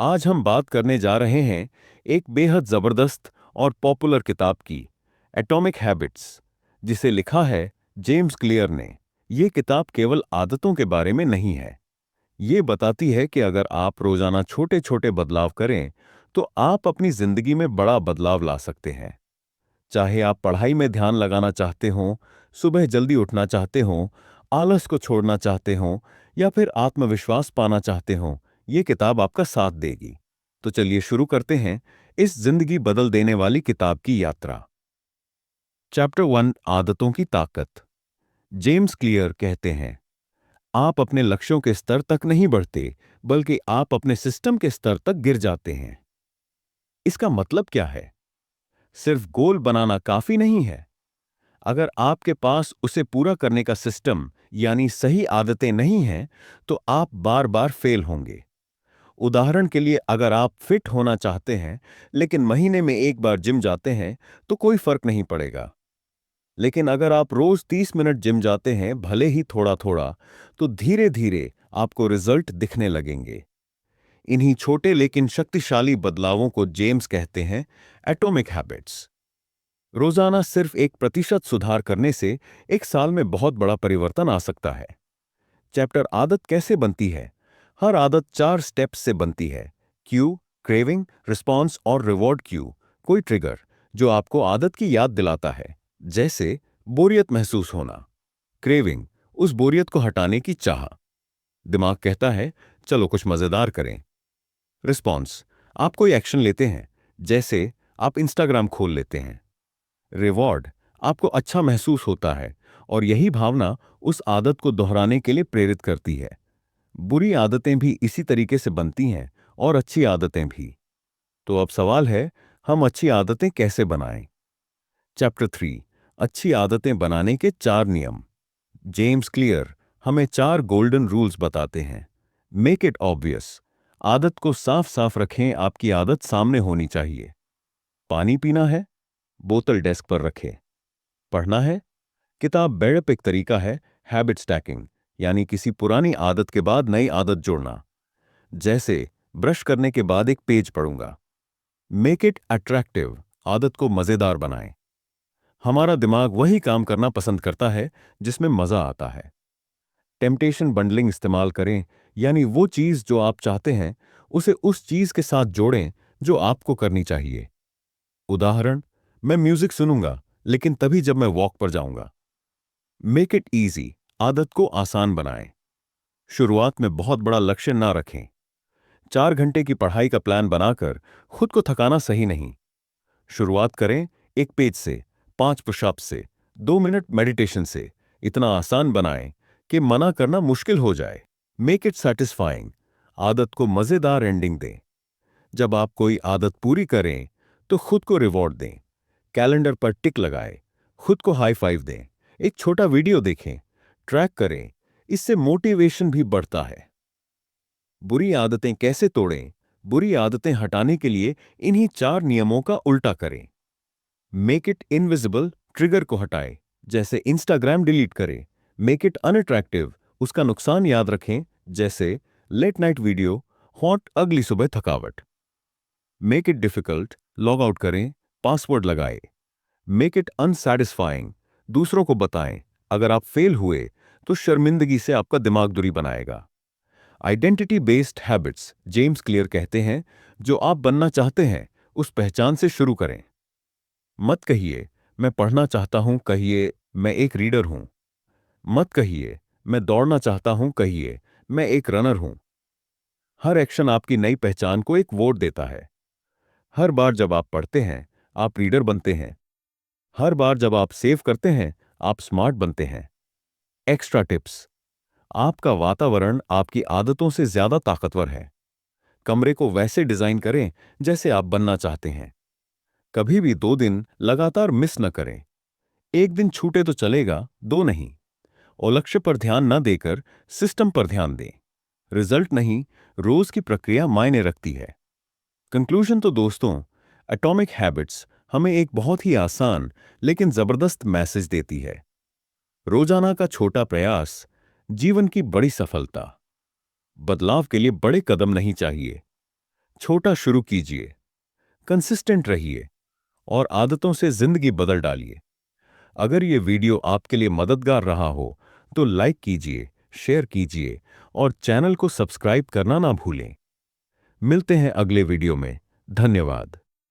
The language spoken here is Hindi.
आज हम बात करने जा रहे हैं एक बेहद जबरदस्त और पॉपुलर किताब की, एटॉमिक हैबिट्स, जिसे लिखा है जेम्स क्लियर ने। ये किताब केवल आदतों के बारे में नहीं है। ये बताती है कि अगर आप रोजाना छोटे छोटे बदलाव करें तो आप अपनी जिंदगी में बड़ा बदलाव ला सकते हैं। चाहे आप पढ़ाई में ध्यान लगाना चाहते हो, सुबह जल्दी उठना चाहते हो, आलस को छोड़ना चाहते हो या फिर आत्मविश्वास पाना चाहते हो, ये किताब आपका साथ देगी। तो चलिए शुरू करते हैं इस जिंदगी बदल देने वाली किताब की यात्रा। चैप्टर 1, आदतों की ताकत। जेम्स क्लियर कहते हैं, आप अपने लक्ष्यों के स्तर तक नहीं बढ़ते, बल्कि आप अपने सिस्टम के स्तर तक गिर जाते हैं। इसका मतलब क्या है? सिर्फ गोल बनाना काफी नहीं है। अगर आपके पास उसे पूरा करने का सिस्टम यानी सही आदतें नहीं हैं, तो आप बार बार फेल होंगे। उदाहरण के लिए, अगर आप फिट होना चाहते हैं लेकिन महीने में एक बार जिम जाते हैं तो कोई फर्क नहीं पड़ेगा। लेकिन अगर आप रोज 30 मिनट जिम जाते हैं, भले ही थोड़ा थोड़ा, तो धीरे धीरे आपको रिजल्ट दिखने लगेंगे। इन्हीं छोटे लेकिन शक्तिशाली बदलावों को जेम्स कहते हैं एटॉमिक हैबिट्स। रोजाना सिर्फ 1% सुधार करने से एक साल में बहुत बड़ा परिवर्तन आ सकता है। चैप्टर आदत कैसे बनती है। हर आदत 4 स्टेप्स से बनती है। क्यू, क्रेविंग, रिस्पॉन्स और रिवॉर्ड। क्यू, कोई ट्रिगर जो आपको आदत की याद दिलाता है, जैसे बोरियत महसूस होना। क्रेविंग, उस बोरियत को हटाने की चाह। दिमाग कहता है चलो कुछ मजेदार करें। रिस्पॉन्स, आप कोई एक्शन लेते हैं, जैसे आप इंस्टाग्राम खोल लेते हैं। रिवॉर्ड, आपको अच्छा महसूस होता है और यही भावना उस आदत को दोहराने के लिए प्रेरित करती है। बुरी आदतें भी इसी तरीके से बनती हैं और अच्छी आदतें भी। तो अब सवाल है, हम अच्छी आदतें कैसे बनाएं? चैप्टर 3, अच्छी आदतें बनाने के 4 नियम। जेम्स क्लियर हमें 4 गोल्डन रूल्स बताते हैं। मेक इट ऑब्वियस, आदत को साफ साफ रखें। आपकी आदत सामने होनी चाहिए। पानी पीना है, बोतल डेस्क पर रखें। पढ़ना है, किताब बेड पे। एक तरीका है हैबिट स्टैकिंग, यानी किसी पुरानी आदत के बाद नई आदत जोड़ना। जैसे ब्रश करने के बाद एक पेज पढ़ूंगा। मेक इट अट्रैक्टिव, आदत को मजेदार बनाएं। हमारा दिमाग वही काम करना पसंद करता है जिसमें मजा आता है। टेम्पटेशन बंडलिंग इस्तेमाल करें, यानी वो चीज जो आप चाहते हैं उसे उस चीज के साथ जोड़ें जो आपको करनी चाहिए। उदाहरण, मैं म्यूजिक सुनूंगा लेकिन तभी जब मैं वॉक पर जाऊंगा। मेक इट इजी, आदत को आसान बनाएं। शुरुआत में बहुत बड़ा लक्ष्य ना रखें। 4 घंटे की पढ़ाई का प्लान बनाकर खुद को थकाना सही नहीं। शुरुआत करें 1 पेज से, 5 पुशअप से, 2 मिनट मेडिटेशन से। इतना आसान बनाएं कि मना करना मुश्किल हो जाए। मेक इट सेटिस्फाइंग, आदत को मजेदार एंडिंग दें। जब आप कोई आदत पूरी करें तो खुद को रिवॉर्ड दें। कैलेंडर पर टिक लगाएं, खुद को हाई फाइव दें, एक छोटा वीडियो देखें, ट्रैक करें। इससे मोटिवेशन भी बढ़ता है। बुरी आदतें कैसे तोड़ें? बुरी आदतें हटाने के लिए इन्हीं 4 नियमों का उल्टा करें। मेक इट इनविजिबल, ट्रिगर को हटाएं, जैसे इंस्टाग्राम डिलीट करें। मेक इट अनअट्रैक्टिव, उसका नुकसान याद रखें, जैसे लेट नाइट वीडियो, हॉट अगली सुबह थकावट। Make it difficult, log out करें, पासवर्ड लगाएं। मेक इट अनसैटिस्फाइंग, दूसरों को बताएं। अगर आप फेल हुए तो शर्मिंदगी से आपका दिमाग दूरी बनाएगा। Identity based habits, James clear कहते हैं, जो आप बनना चाहते हैं उस पहचान से शुरू करें। मत कहिए मैं पढ़ना चाहता हूं, कहिए मैं एक रीडर हूं। मत कहिए मैं दौड़ना चाहता हूं, कहिए मैं एक रनर हूं। हर एक्शन आपकी नई पहचान को एक वोट देता है। हर बार जब आप पढ़ते हैं आप रीडर बनते हैं। हर बार जब आप सेव करते हैं आप स्मार्ट बनते हैं। एक्स्ट्रा टिप्स, आपका वातावरण आपकी आदतों से ज्यादा ताकतवर है। कमरे को वैसे डिजाइन करें जैसे आप बनना चाहते हैं। कभी भी 2 दिन लगातार मिस न करें। एक दिन छूटे तो चलेगा, 2 नहीं। और लक्ष्य पर ध्यान न देकर सिस्टम पर ध्यान दें। रिजल्ट नहीं, रोज की प्रक्रिया मायने रखती है। कंक्लूजन तो दोस्तों, एटॉमिक हैबिट्स हमें एक बहुत ही आसान लेकिन जबरदस्त मैसेज देती है। रोजाना का छोटा प्रयास, जीवन की बड़ी सफलता। बदलाव के लिए बड़े कदम नहीं चाहिए, छोटा शुरू कीजिए, कंसिस्टेंट रहिए और आदतों से जिंदगी बदल डालिए। अगर ये वीडियो आपके लिए मददगार रहा हो तो लाइक कीजिए, शेयर कीजिए और चैनल को सब्सक्राइब करना ना भूलें। मिलते हैं अगले वीडियो में। धन्यवाद।